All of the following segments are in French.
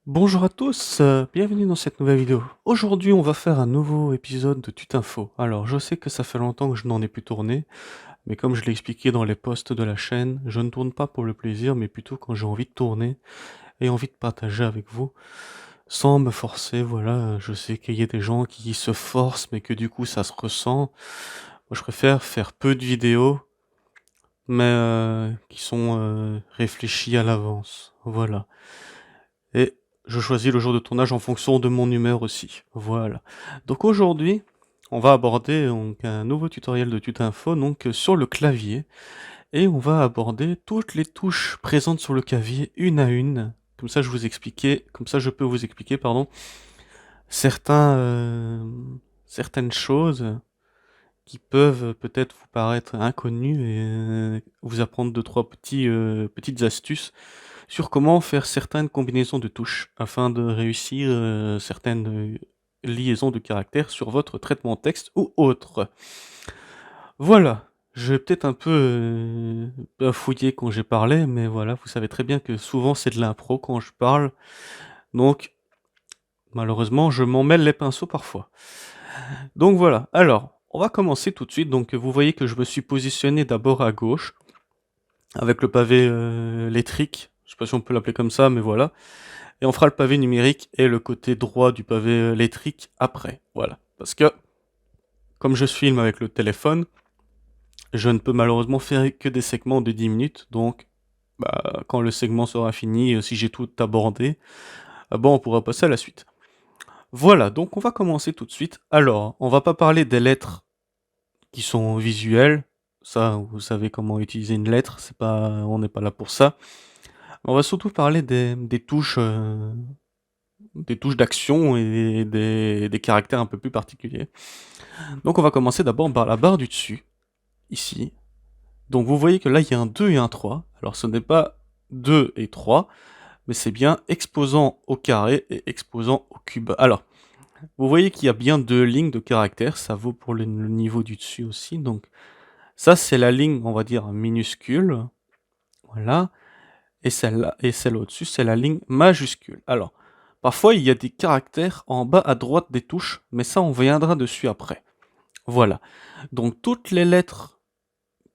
Bonjour à tous, bienvenue dans cette nouvelle vidéo. Aujourd'hui, on va faire un nouveau épisode de Tutinfo. Alors, je sais que ça fait longtemps que je n'en ai plus tourné, mais comme je l'ai expliqué dans les posts de la chaîne, je ne tourne pas pour le plaisir, mais plutôt quand j'ai envie de tourner et envie de partager avec vous, sans me forcer, voilà. Je sais qu'il y a des gens qui se forcent, mais que du coup, ça se ressent. Moi, je préfère faire peu de vidéos, mais qui sont réfléchies à l'avance. Voilà. Et je choisis le jour de tournage en fonction de mon humeur aussi. Voilà. Donc aujourd'hui, on va aborder donc, un nouveau tutoriel de Tutinfo donc sur le clavier. Et on va aborder toutes les touches présentes sur le clavier une à une. Comme ça je peux vous expliquer, pardon, certains, certaines choses qui peuvent peut-être vous paraître inconnues et vous apprendre deux, trois petites astuces sur comment faire certaines combinaisons de touches afin de réussir certaines liaisons de caractères sur votre traitement texte ou autre. Voilà, j'ai peut-être un peu bafouillé quand j'ai parlé, mais voilà, vous savez très bien que souvent c'est de l'impro quand je parle, donc malheureusement je m'en mêle les pinceaux parfois. Donc voilà, alors on va commencer tout de suite. Donc vous voyez que je me suis positionné d'abord à gauche avec le pavé électrique, je sais pas si on peut l'appeler comme ça, mais voilà. Et on fera le pavé numérique et le côté droit du pavé électrique après. Voilà. Parce que, comme je filme avec le téléphone, je ne peux malheureusement faire que des segments de 10 minutes. Donc, quand le segment sera fini, si j'ai tout abordé, bon, on pourra passer à la suite. Voilà, donc on va commencer tout de suite. Alors, on va pas parler des lettres qui sont visuelles. Ça, vous savez comment utiliser une lettre. On n'est pas là pour ça. On va surtout parler des touches d'action et des caractères un peu plus particuliers. Donc on va commencer d'abord par la barre du dessus, ici. Donc vous voyez que là il y a un 2 et un 3. Alors ce n'est pas 2 et 3, mais c'est bien exposant au carré et exposant au cube. Alors, vous voyez qu'il y a bien deux lignes de caractères, ça vaut pour le niveau du dessus aussi. Donc ça c'est la ligne, on va dire, minuscule. Voilà. Et celle-là, et celle au-dessus, c'est la ligne majuscule. Alors, parfois il y a des caractères en bas à droite des touches, mais ça on viendra dessus après. Voilà. Donc toutes les lettres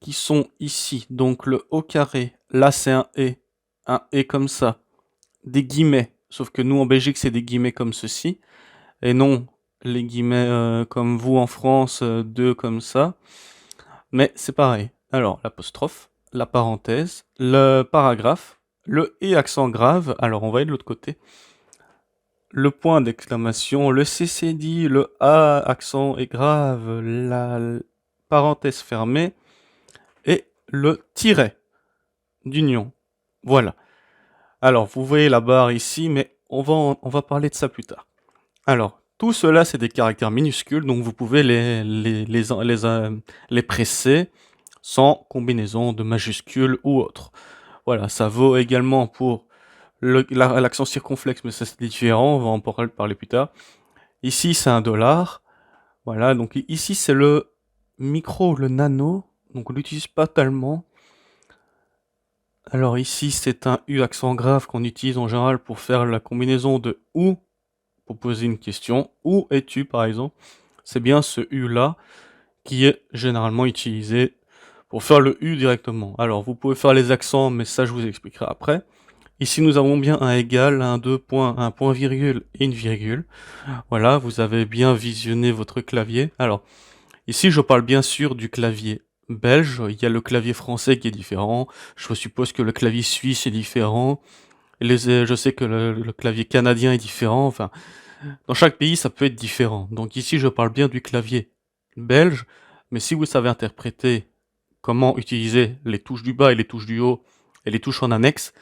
qui sont ici, donc le O carré, là c'est un E comme ça, des guillemets, sauf que nous en Belgique c'est des guillemets comme ceci, et non les guillemets comme vous en France, deux comme ça, mais c'est pareil. Alors l'apostrophe, la parenthèse, le paragraphe, le et accent grave, alors on va aller de l'autre côté, le point d'exclamation, le CCD, le A accent et grave, la parenthèse fermée, et le tiret d'union. Voilà. Alors, vous voyez la barre ici, mais on va parler de ça plus tard. Alors, tout cela, c'est des caractères minuscules, donc vous pouvez les presser sans combinaison de majuscules ou autre. Voilà, ça vaut également pour l'accent circonflexe, mais ça c'est différent, on va en parler plus tard. Ici, c'est un dollar. Voilà, donc ici, c'est le micro, le nano, donc on l'utilise pas tellement. Alors ici, c'est un U accent grave qu'on utilise en général pour faire la combinaison de ou pour poser une question. Où es-tu, par exemple? C'est bien ce U là qui est généralement utilisé pour faire le U directement. Alors vous pouvez faire les accents, mais ça je vous expliquerai après. Ici nous avons bien un égal, un deux points, un point virgule et une virgule. Voilà, vous avez bien visionné votre clavier. Alors ici je parle bien sûr du clavier belge, il y a le clavier français qui est différent, je suppose que le clavier suisse est différent, je sais que le clavier canadien est différent, enfin, dans chaque pays ça peut être différent. Donc ici je parle bien du clavier belge, mais si vous savez interpréter comment utiliser les touches du bas et les touches du haut et les touches en annexe,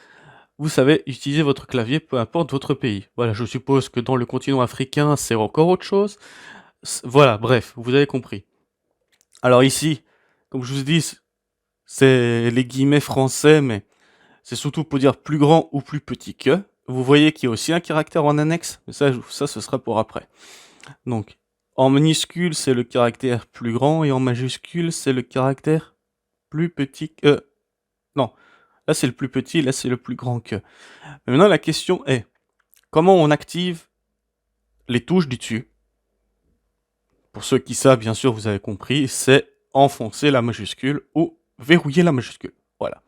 vous savez utiliser votre clavier peu importe votre pays. Voilà, je suppose que dans le continent africain c'est encore autre chose. Voilà, bref, vous avez compris. Alors ici, comme je vous dis, c'est les guillemets français, mais c'est surtout pour dire plus grand ou plus petit que. Vous voyez qu'il y a aussi un caractère en annexe, mais ça ce sera pour après. Donc, en minuscule, c'est le caractère plus grand, et en majuscule, c'est le caractère plus petit que... Non, là c'est le plus petit, là c'est le plus grand que. Mais maintenant la question est, comment on active les touches du dessus? Pour ceux qui savent, bien sûr, vous avez compris, c'est enfoncer la majuscule ou verrouiller la majuscule. Voilà.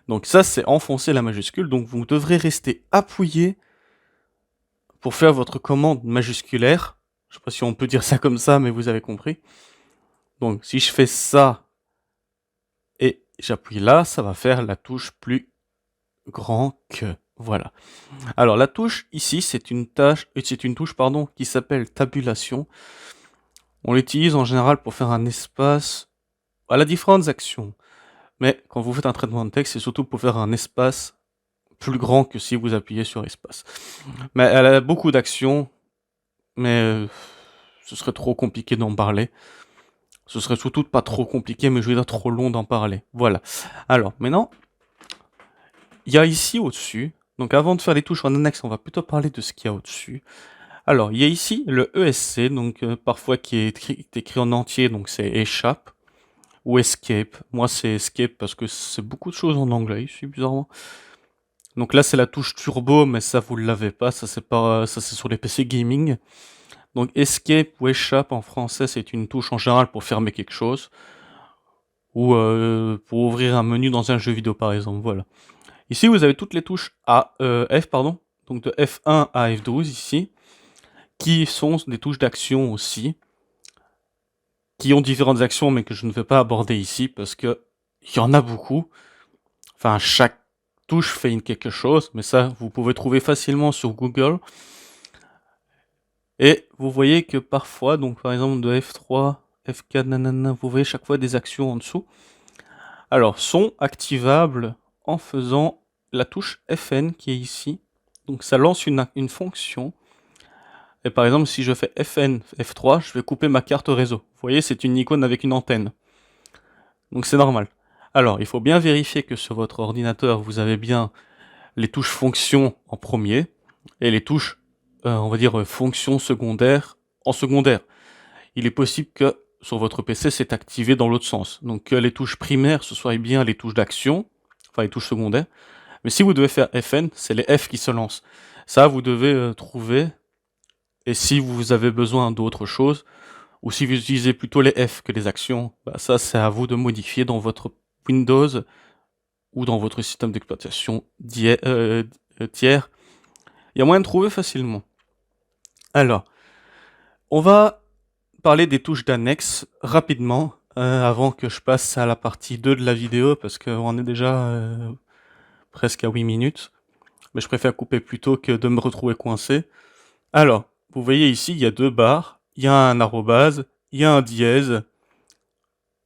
Donc ça, c'est enfoncer la majuscule. Donc vous devrez rester appuyé pour faire votre commande majusculaire. Je sais pas si on peut dire ça comme ça, mais vous avez compris. Donc si je fais ça et j'appuie là, ça va faire la touche plus grand que. Voilà. Alors la touche ici, c'est une touche qui s'appelle tabulation. On l'utilise en général pour faire un espace à la différentes actions. Mais quand vous faites un traitement de texte, c'est surtout pour faire un espace plus grand que si vous appuyez sur espace. Mais elle a beaucoup d'actions, mais ce serait trop compliqué d'en parler. Ce serait surtout pas trop compliqué, mais je vais dire trop long d'en parler. Voilà. Alors, maintenant, il y a ici au-dessus. Donc avant de faire les touches en annexe, on va plutôt parler de ce qu'il y a au-dessus. Alors, il y a ici le ESC, donc parfois qui est écrit en entier, donc c'est échappe ou escape. Moi, c'est escape parce que c'est beaucoup de choses en anglais ici, bizarrement. Donc là, c'est la touche turbo, mais ça, vous l'avez pas. Ça, c'est sur les PC gaming. Donc escape ou échappe en français, c'est une touche en général pour fermer quelque chose ou pour ouvrir un menu dans un jeu vidéo, par exemple. Voilà. Ici, vous avez toutes les touches F, pardon, donc de F1 à F12 ici, qui sont des touches d'action aussi, qui ont différentes actions, mais que je ne vais pas aborder ici parce que il y en a beaucoup. Enfin, chaque touche fait quelque chose, mais ça, vous pouvez trouver facilement sur Google. Et vous voyez que parfois, donc par exemple de F3, F4, nanana, vous voyez chaque fois des actions en dessous. Alors, sont activables en faisant la touche Fn qui est ici. Donc ça lance une fonction. Et par exemple, si je fais Fn, F3, je vais couper ma carte réseau. Vous voyez, c'est une icône avec une antenne. Donc c'est normal. Alors, il faut bien vérifier que sur votre ordinateur, vous avez bien les touches fonction en premier et les touches, on va dire, fonction secondaire en secondaire. Il est possible que sur votre PC, c'est activé dans l'autre sens. Donc que les touches primaires, ce soit bien les touches d'action, enfin les touches secondaires. Mais si vous devez faire Fn, c'est les F qui se lancent. Ça, vous devez trouver. Et si vous avez besoin d'autre chose, ou si vous utilisez plutôt les F que les actions, bah ça, c'est à vous de modifier dans votre Windows ou dans votre système d'exploitation tiers. Il y a moyen de trouver facilement. Alors, on va parler des touches d'annexe rapidement, avant que je passe à la partie 2 de la vidéo, parce qu'on est déjà presque à 8 minutes. Mais je préfère couper plutôt que de me retrouver coincé. Alors, vous voyez ici, il y a deux barres, il y a un arrobase, il y a un dièse.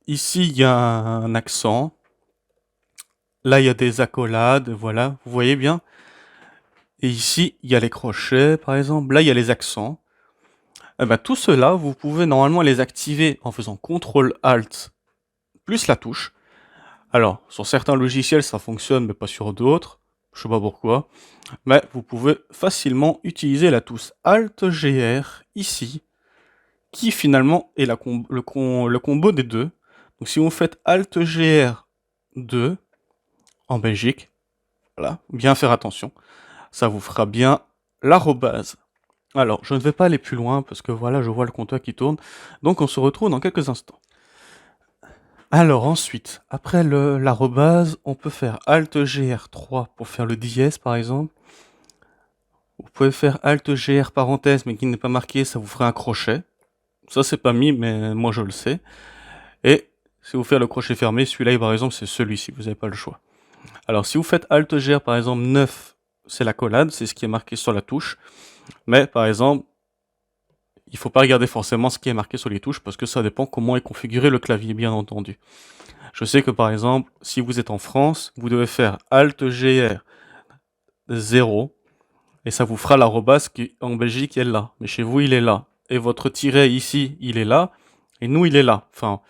Ici, il y a un accent. Là, il y a des accolades, voilà, vous voyez bien. Et ici, il y a les crochets, par exemple. Là, il y a les accents. Eh ben, tout cela, vous pouvez normalement les activer en faisant CTRL-ALT plus la touche. Alors, sur certains logiciels, ça fonctionne, mais pas sur d'autres. Je sais pas pourquoi. Mais vous pouvez facilement utiliser la touche Alt-GR ici, qui finalement est le combo des deux. Donc si vous faites Alt-GR 2 en Belgique, voilà, bien faire attention, ça vous fera bien l'arrobase. Alors, je ne vais pas aller plus loin parce que voilà, je vois le compteur qui tourne. Donc on se retrouve dans quelques instants. Alors ensuite, après l'arrobase, on peut faire Alt-GR3 pour faire le dièse par exemple. Vous pouvez faire Alt-GR parenthèse mais qui n'est pas marqué, ça vous fera un crochet. Ça c'est pas mis mais moi je le sais. Et si vous faites le crochet fermé, celui-là par exemple c'est celui-ci, vous n'avez pas le choix. Alors si vous faites Alt-GR par exemple 9, c'est la collade, c'est ce qui est marqué sur la touche. Mais par exemple, il ne faut pas regarder forcément ce qui est marqué sur les touches parce que ça dépend comment est configuré le clavier, bien entendu. Je sais que par exemple, si vous êtes en France, vous devez faire Alt-GR 0 et ça vous fera l'arrobase qui en Belgique est là. Mais chez vous, il est là. Et votre tiret ici, il est là. Et nous, il est là. Enfin,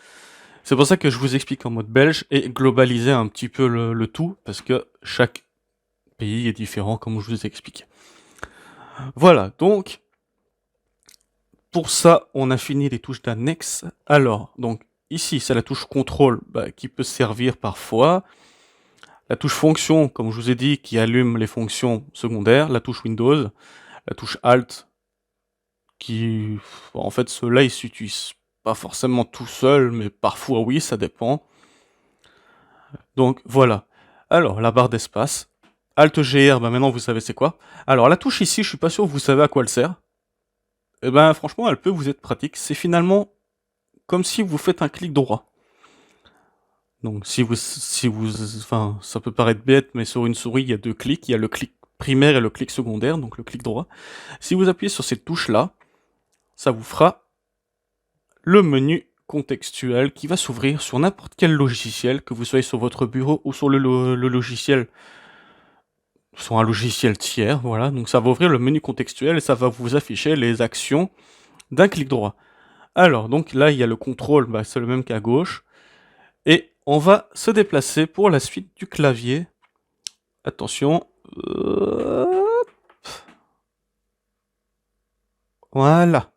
c'est pour ça que je vous explique en mode belge et globaliser un petit peu le tout parce que chaque pays est différent, comme je vous ai expliqué. Voilà, donc pour ça, on a fini les touches d'annexe. Alors, donc ici, c'est la touche contrôle qui peut servir parfois. La touche fonction, comme je vous ai dit, qui allume les fonctions secondaires, la touche Windows, la touche Alt, qui, en fait, ceux-là, ils s'utilisent pas forcément tout seuls, mais parfois oui, ça dépend. Donc voilà. Alors, la barre d'espace. Alt-GR, bah maintenant vous savez c'est quoi. Alors la touche ici, je suis pas sûr que vous savez à quoi elle sert. Et ben franchement, elle peut vous être pratique. C'est finalement comme si vous faites un clic droit. Donc enfin, ça peut paraître bête, mais sur une souris, il y a deux clics. Il y a le clic primaire et le clic secondaire, donc le clic droit. Si vous appuyez sur cette touche-là, ça vous fera le menu contextuel qui va s'ouvrir sur n'importe quel logiciel, que vous soyez sur votre bureau ou sur le logiciel, sur un logiciel tiers, voilà. Donc ça va ouvrir le menu contextuel et ça va vous afficher les actions d'un clic droit. Alors, donc là, il y a le contrôle, bah, c'est le même qu'à gauche. Et on va se déplacer pour la suite du clavier. Attention. Voilà.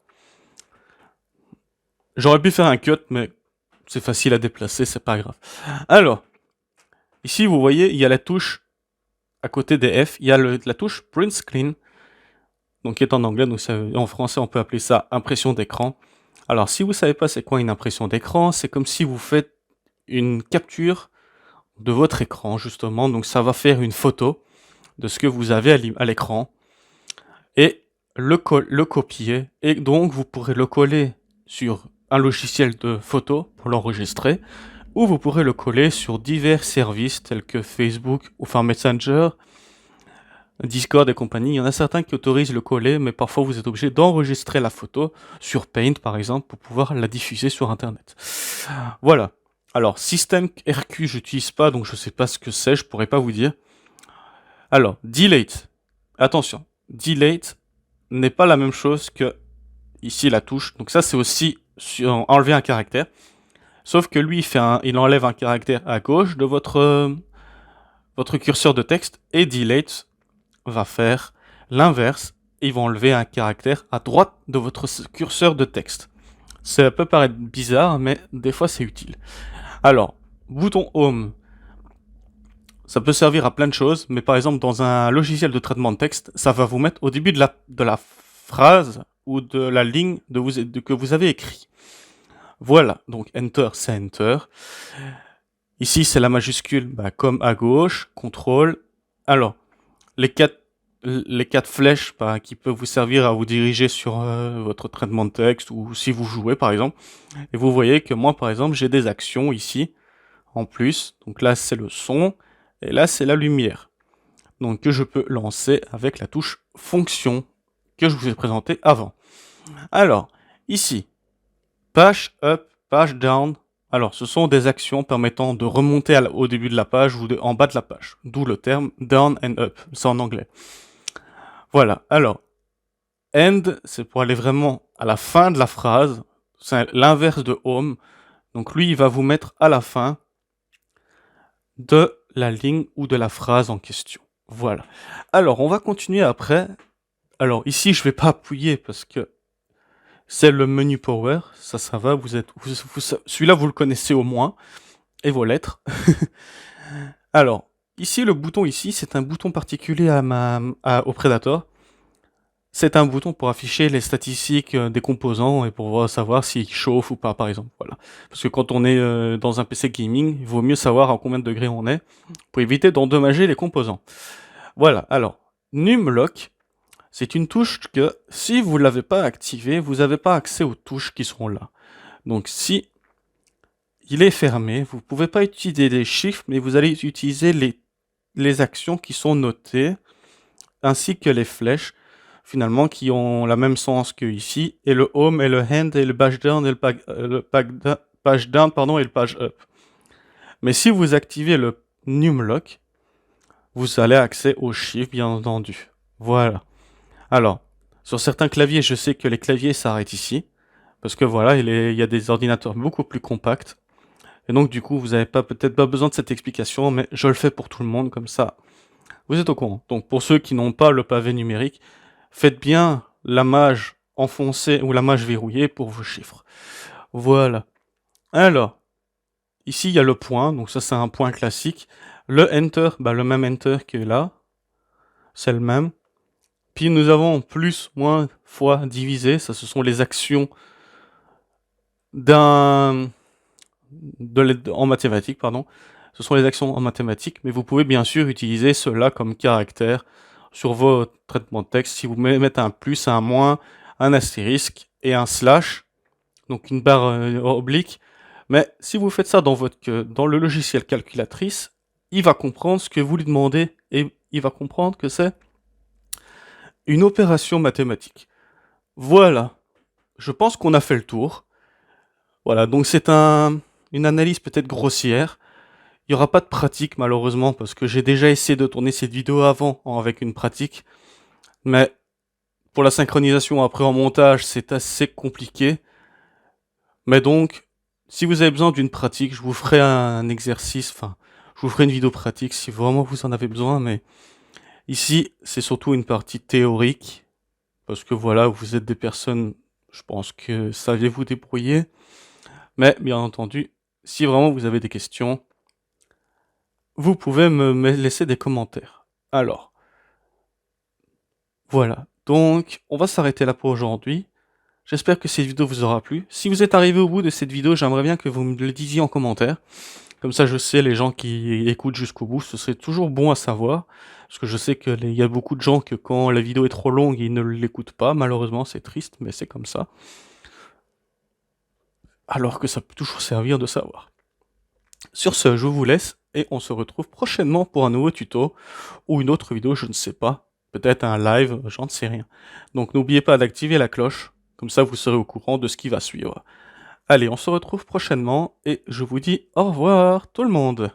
J'aurais pu faire un cut, mais c'est facile à déplacer, c'est pas grave. Alors, ici, vous voyez, il y a la touche à côté des F, il y a la touche Print Screen, donc qui est en anglais, donc en français, on peut appeler ça impression d'écran. Alors, si vous savez pas c'est quoi une impression d'écran, c'est comme si vous faites une capture de votre écran, justement. Donc, ça va faire une photo de ce que vous avez à l'écran et le copier. Et donc, vous pourrez le coller sur un logiciel de photo pour l'enregistrer, ou vous pourrez le coller sur divers services tels que Facebook, ou enfin Messenger, Discord et compagnie. Il y en a certains qui autorisent le coller, mais parfois vous êtes obligé d'enregistrer la photo sur Paint par exemple pour pouvoir la diffuser sur Internet. Voilà. Alors, système RQ, j'utilise pas, donc je sais pas ce que c'est, je pourrais pas vous dire. Alors, delete. Attention, delete n'est pas la même chose que ici la touche. Donc ça, c'est aussi enlever un caractère. Sauf que lui, il enlève un caractère à gauche de votre curseur de texte et delete va faire l'inverse. Ils vont enlever un caractère à droite de votre curseur de texte. Ça peut paraître bizarre, mais des fois c'est utile. Alors, bouton Home, ça peut servir à plein de choses, mais par exemple dans un logiciel de traitement de texte, ça va vous mettre au début de la phrase ou de la ligne que vous avez écrit. Voilà, donc Enter, c'est Enter. Ici, c'est la majuscule, bah, comme à gauche, CTRL. Alors, les quatre flèches bah, qui peuvent vous servir à vous diriger sur votre traitement de texte ou si vous jouez par exemple. Et vous voyez que moi par exemple j'ai des actions ici en plus. Donc là c'est le son et là c'est la lumière. Donc que je peux lancer avec la touche fonction que je vous ai présenté avant. Alors ici, page up, page down. Alors ce sont des actions permettant de remonter au début de la page ou en bas de la page. D'où le terme down and up, c'est en anglais. Voilà, alors, end, c'est pour aller vraiment à la fin de la phrase, c'est l'inverse de home, donc lui, il va vous mettre à la fin de la ligne ou de la phrase en question. Voilà. Alors, on va continuer après. Alors, ici, je vais pas appuyer parce que c'est le menu power, ça va, celui-là, vous le connaissez au moins, et vos lettres. Alors, ici, le bouton ici, c'est un bouton particulier au Predator. C'est un bouton pour afficher les statistiques des composants et pour savoir s'ils chauffent ou pas, par exemple. Voilà. Parce que quand on est dans un PC gaming, il vaut mieux savoir à combien de degrés on est pour éviter d'endommager les composants. Voilà. Alors, Numlock, c'est une touche que si vous l'avez pas activée, vous n'avez pas accès aux touches qui seront là. Donc, si il est fermé, vous pouvez pas utiliser les chiffres, mais vous allez utiliser les actions qui sont notées ainsi que les flèches finalement qui ont la même sens que ici, et le home et le hand et le page down et page down pardon et le page up. Mais si vous activez le numlock, vous allez accès aux chiffres bien entendu. Voilà. Alors, sur certains claviers, je sais que les claviers s'arrêtent ici parce que voilà, il y a des ordinateurs beaucoup plus compacts. Et donc du coup, vous n'avez peut-être pas besoin de cette explication, mais je le fais pour tout le monde comme ça. Vous êtes au courant. Donc pour ceux qui n'ont pas le pavé numérique, faites bien la mage enfoncée ou la mage verrouillée pour vos chiffres. Voilà. Alors, Ici, il y a le point, donc ça c'est un point classique. Le Enter, le même Enter que là, c'est le même. Puis nous avons plus, moins, fois, divisé, ça ce sont les actions en mathématiques, pardon. Ce sont les actions en mathématiques, mais vous pouvez bien sûr utiliser cela comme caractère sur vos traitements de texte. Si vous mettez un plus, un moins, un astérisque et un slash, donc une barre oblique. Mais si vous faites ça dans le logiciel calculatrice, il va comprendre ce que vous lui demandez et il va comprendre que c'est une opération mathématique. Voilà. Je pense qu'on a fait le tour. Voilà, donc c'est une analyse peut-être grossière. Il n'y aura pas de pratique malheureusement parce que j'ai déjà essayé de tourner cette vidéo avant avec une pratique. Mais pour la synchronisation après en montage, c'est assez compliqué. Mais donc, si vous avez besoin d'une pratique, je vous ferai un exercice, enfin, je vous ferai une vidéo pratique si vraiment vous en avez besoin. Mais ici, c'est surtout une partie théorique parce que voilà, vous êtes des personnes, je pense que saviez vous débrouiller. Mais bien entendu, si vraiment vous avez des questions, vous pouvez me laisser des commentaires. Alors, voilà. Donc, on va s'arrêter là pour aujourd'hui. J'espère que cette vidéo vous aura plu. Si vous êtes arrivé au bout de cette vidéo, j'aimerais bien que vous me le disiez en commentaire. Comme ça, je sais, les gens qui écoutent jusqu'au bout, ce serait toujours bon à savoir. Parce que je sais qu'il y a beaucoup de gens que quand la vidéo est trop longue, ils ne l'écoutent pas. Malheureusement, c'est triste, mais c'est comme ça. Alors que ça peut toujours servir de savoir. Sur ce, je vous laisse et on se retrouve prochainement pour un nouveau tuto ou une autre vidéo, je ne sais pas. Peut-être un live, j'en sais rien. Donc n'oubliez pas d'activer la cloche, comme ça vous serez au courant de ce qui va suivre. Allez, on se retrouve prochainement et je vous dis au revoir tout le monde.